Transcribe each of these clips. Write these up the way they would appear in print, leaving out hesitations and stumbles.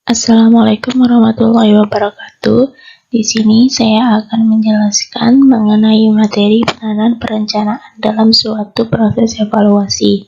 Assalamualaikum warahmatullahi wabarakatuh. Di sini saya akan menjelaskan mengenai materi penanganan perencanaan dalam suatu proses evaluasi.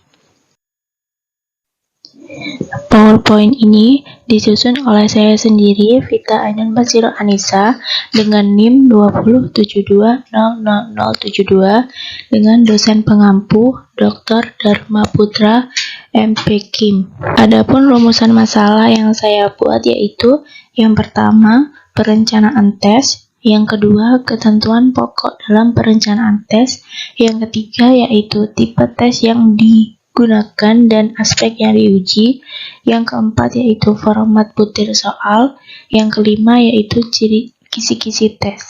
PowerPoint ini disusun oleh saya sendiri, Vita Ainun Basiro Anissa, dengan NIM 207200072 dengan dosen pengampu Dr. Dharma Putra MP Kim. Adapun rumusan masalah yang saya buat yaitu yang pertama, perencanaan tes, yang kedua, ketentuan pokok dalam perencanaan tes, yang ketiga yaitu tipe tes yang digunakan dan aspek yang diuji, yang keempat yaitu format butir soal, yang kelima yaitu ciri kisi-kisi tes.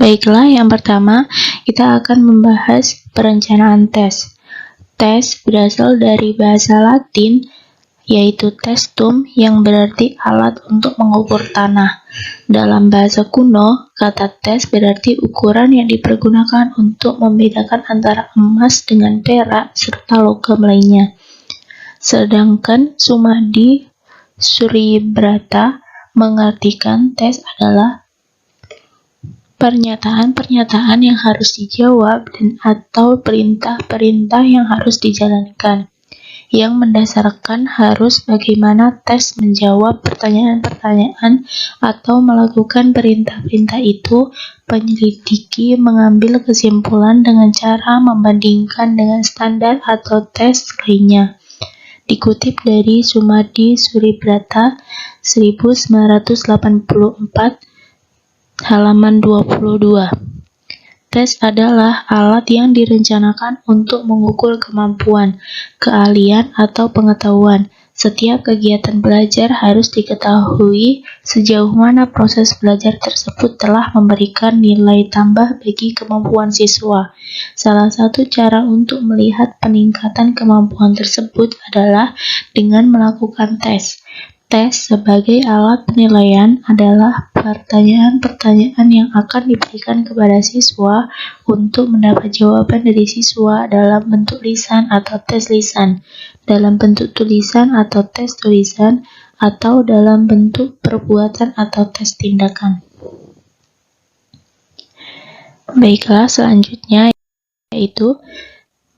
Baiklah, yang pertama kita akan membahas perencanaan tes. Tes berasal dari bahasa Latin yaitu testum yang berarti alat untuk mengukur tanah. Dalam bahasa kuno, kata tes berarti ukuran yang dipergunakan untuk membedakan antara emas dengan perak serta logam lainnya. Sedangkan Sumadi Suryabrata mengartikan tes adalah pernyataan-pernyataan yang harus dijawab dan atau perintah-perintah yang harus dijalankan, yang mendasarkan harus bagaimana tes menjawab pertanyaan-pertanyaan atau melakukan perintah-perintah itu, penyelidiki mengambil kesimpulan dengan cara membandingkan dengan standar atau tes lainnya. Dikutip dari Sumadi Suryabrata 1984 halaman 22. Tes adalah alat yang direncanakan untuk mengukur kemampuan, keahlian, atau pengetahuan. Setiap kegiatan belajar harus diketahui sejauh mana proses belajar tersebut telah memberikan nilai tambah bagi kemampuan siswa. Salah satu cara untuk melihat peningkatan kemampuan tersebut adalah dengan melakukan tes. Tes sebagai alat penilaian adalah pertanyaan-pertanyaan yang akan diberikan kepada siswa untuk mendapat jawaban dari siswa dalam bentuk lisan atau tes lisan, dalam bentuk tulisan atau tes tulisan, atau dalam bentuk perbuatan atau tes tindakan. Baiklah, selanjutnya yaitu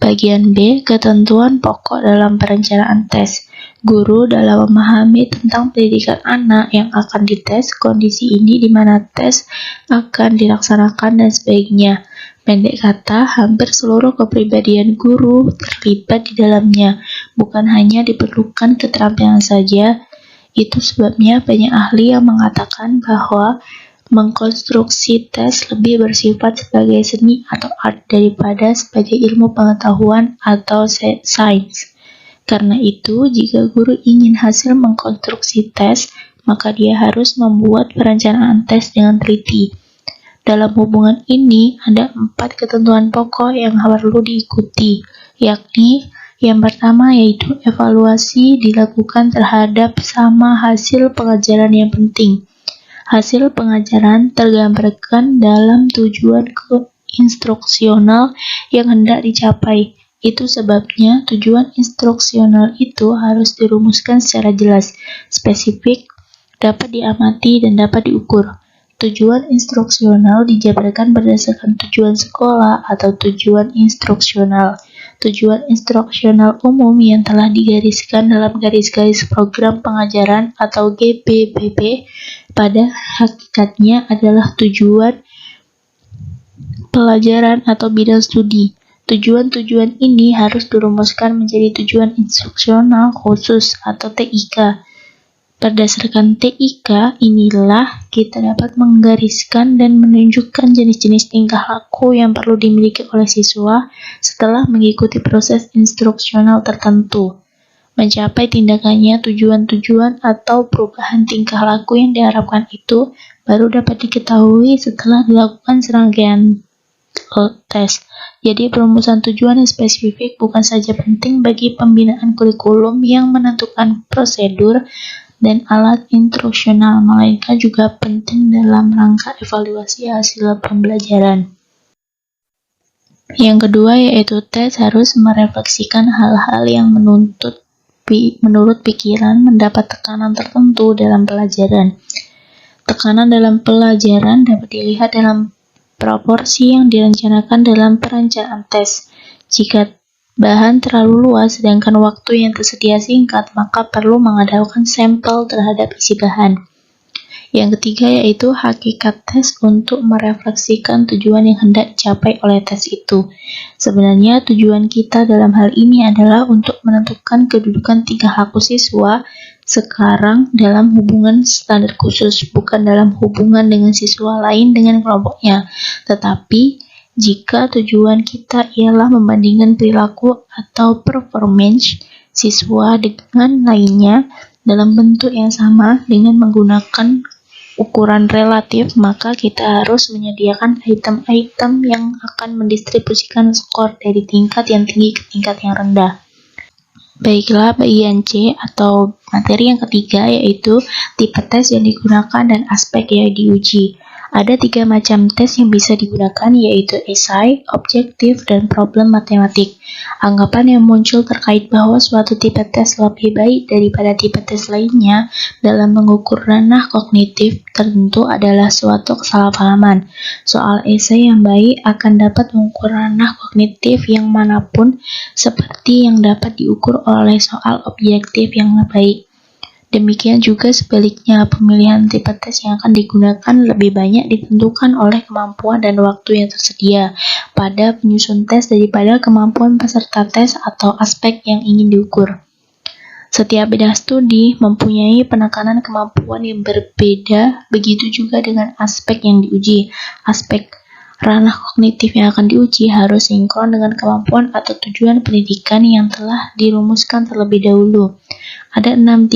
bagian B, ketentuan pokok dalam perencanaan tes. Guru dalam memahami tentang pendidikan anak yang akan dites, kondisi ini di mana tes akan dilaksanakan dan sebagainya. Pendek kata, hampir seluruh kepribadian guru terlibat di dalamnya, bukan hanya diperlukan keterampilan saja. Itu sebabnya banyak ahli yang mengatakan bahwa mengkonstruksi tes lebih bersifat sebagai seni atau art daripada sebagai ilmu pengetahuan atau sains. Karena itu, jika guru ingin hasil mengkonstruksi tes, maka dia harus membuat perencanaan tes dengan teliti. Dalam hubungan ini, ada 4 ketentuan pokok yang perlu diikuti, yakni yang pertama yaitu evaluasi dilakukan terhadap sama hasil pengajaran yang penting. Hasil pengajaran tergambarkan dalam tujuan instruksional yang hendak dicapai. Itu sebabnya tujuan instruksional itu harus dirumuskan secara jelas, spesifik, dapat diamati, dan dapat diukur. Tujuan instruksional dijabarkan berdasarkan tujuan sekolah atau tujuan instruksional. Tujuan instruksional umum yang telah digariskan dalam garis-garis program pengajaran atau GPPP pada hakikatnya adalah tujuan pelajaran atau bidang studi. Tujuan-tujuan ini harus dirumuskan menjadi tujuan instruksional khusus atau TIK. Berdasarkan TIK inilah kita dapat menggariskan dan menunjukkan jenis-jenis tingkah laku yang perlu dimiliki oleh siswa setelah mengikuti proses instruksional tertentu. Mencapai tindakannya, tujuan-tujuan atau perubahan tingkah laku yang diharapkan itu baru dapat diketahui setelah dilakukan serangkaian tes. Jadi perumusan tujuan yang spesifik bukan saja penting bagi pembinaan kurikulum yang menentukan prosedur dan alat instruksional, melainkan juga penting dalam rangka evaluasi hasil pembelajaran. Yang kedua yaitu tes harus merefleksikan hal-hal yang menuntut menurut pikiran mendapat tekanan tertentu dalam pelajaran. Tekanan dalam pelajaran dapat dilihat dalam proporsi yang direncanakan dalam perencanaan tes. Jika bahan terlalu luas sedangkan waktu yang tersedia singkat, maka perlu mengadakan sampel terhadap isi bahan. Yang ketiga yaitu hakikat tes untuk merefleksikan tujuan yang hendak dicapai oleh tes itu. Sebenarnya tujuan kita dalam hal ini adalah untuk menentukan kedudukan tingkah laku siswa sekarang dalam hubungan standar khusus, bukan dalam hubungan dengan siswa lain dengan kelompoknya. Tetapi jika tujuan kita ialah membandingkan perilaku atau performance siswa dengan lainnya dalam bentuk yang sama dengan menggunakan ukuran relatif, maka kita harus menyediakan item-item yang akan mendistribusikan skor dari tingkat yang tinggi ke tingkat yang rendah. Baiklah, bagian C atau materi yang ketiga yaitu tipe tes yang digunakan dan aspek yang diuji. Ada 3 macam tes yang bisa digunakan yaitu esai, objektif, dan problem matematik. Anggapan yang muncul terkait bahwa suatu tipe tes lebih baik daripada tipe tes lainnya dalam mengukur ranah kognitif tertentu adalah suatu kesalahpahaman. Soal esai yang baik akan dapat mengukur ranah kognitif yang manapun seperti yang dapat diukur oleh soal objektif yang baik. Demikian juga sebaliknya, pemilihan tipe tes yang akan digunakan lebih banyak ditentukan oleh kemampuan dan waktu yang tersedia pada penyusun tes daripada kemampuan peserta tes atau aspek yang ingin diukur. Setiap bidang studi mempunyai penekanan kemampuan yang berbeda, begitu juga dengan aspek yang diuji. Aspek ranah kognitif yang akan diuji harus sinkron dengan kemampuan atau tujuan pendidikan yang telah dirumuskan terlebih dahulu. Ada 6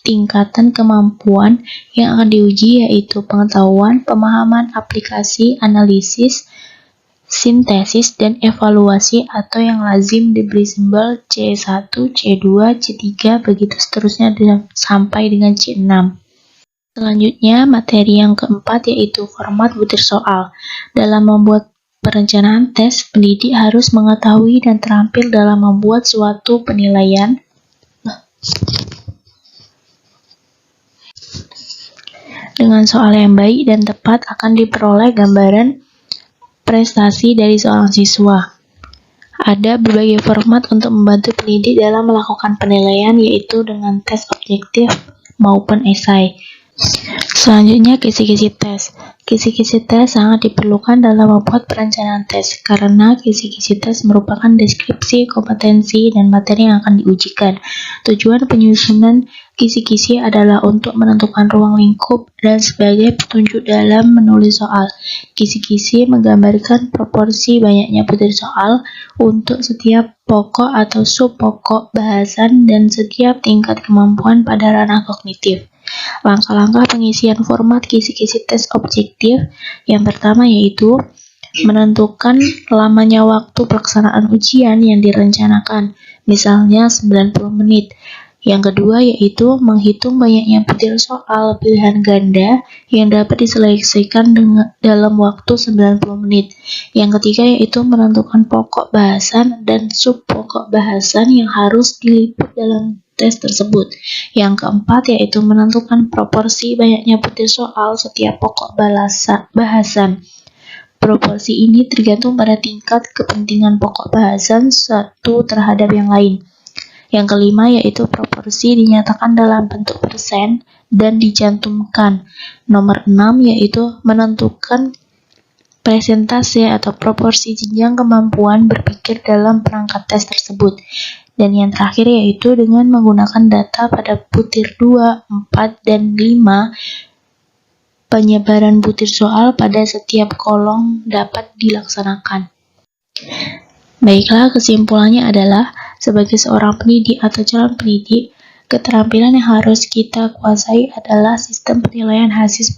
tingkatan kemampuan yang akan diuji yaitu pengetahuan, pemahaman, aplikasi, analisis, sintesis, dan evaluasi atau yang lazim diberi simbol C1, C2, C3, begitu seterusnya sampai dengan C6. Selanjutnya, materi yang keempat yaitu format butir soal. Dalam membuat perencanaan tes, pendidik harus mengetahui dan terampil dalam membuat suatu penilaian dengan soal yang baik dan tepat akan diperoleh gambaran prestasi dari seorang siswa. Ada berbagai format untuk membantu pendidik dalam melakukan penilaian yaitu dengan tes objektif maupun esai. Selanjutnya, kisi-kisi tes. Kisi-kisi tes sangat diperlukan dalam membuat perencanaan tes, karena kisi-kisi tes merupakan deskripsi, kompetensi, dan materi yang akan diujikan. Tujuan penyusunan kisi-kisi adalah untuk menentukan ruang lingkup dan sebagai petunjuk dalam menulis soal. Kisi-kisi menggambarkan proporsi banyaknya butir soal untuk setiap pokok atau sub-pokok bahasan dan setiap tingkat kemampuan pada ranah kognitif. Langkah-langkah pengisian format kisi-kisi tes objektif yang pertama yaitu menentukan lamanya waktu pelaksanaan ujian yang direncanakan, misalnya 90 menit. Yang kedua yaitu menghitung banyaknya butir soal pilihan ganda yang dapat diselesaikan dalam waktu 90 menit. Yang ketiga yaitu menentukan pokok bahasan dan sub-pokok bahasan yang harus diliput dalam tes tersebut. Yang keempat yaitu menentukan proporsi banyaknya butir soal setiap pokok bahasan. Proporsi ini tergantung pada tingkat kepentingan pokok bahasan satu terhadap yang lain. Yang kelima yaitu proporsi dinyatakan dalam bentuk persen dan dicantumkan. Nomor 6 yaitu menentukan presentase atau proporsi jenjang kemampuan berpikir dalam perangkat tes tersebut. Dan yang terakhir yaitu dengan menggunakan data pada butir 2, 4, dan 5, penyebaran butir soal pada setiap kolom dapat dilaksanakan. Baiklah, kesimpulannya adalah sebagai seorang pendidik atau calon pendidik, keterampilan yang harus kita kuasai adalah sistem penilaian hasil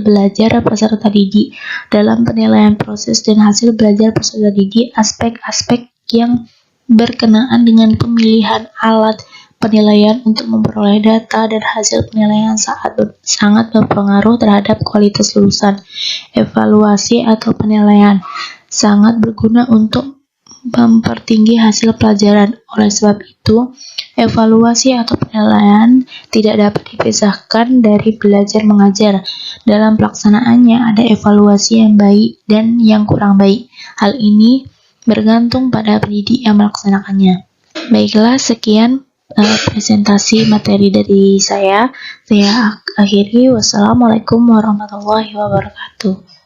belajar peserta didik. Dalam penilaian proses dan hasil belajar peserta didik, aspek-aspek yang berkenaan dengan pemilihan alat penilaian untuk memperoleh data dan hasil penilaian sangat berpengaruh terhadap kualitas lulusan. Evaluasi atau penilaian sangat berguna untuk mempertinggi hasil pelajaran. Oleh sebab itu, evaluasi atau penilaian tidak dapat dipisahkan dari belajar mengajar. Dalam pelaksanaannya ada evaluasi yang baik dan yang kurang baik. Hal ini bergantung pada pendidik yang melaksanakannya. Baiklah, sekian presentasi materi dari saya. Saya akhiri. Wassalamualaikum warahmatullahi wabarakatuh.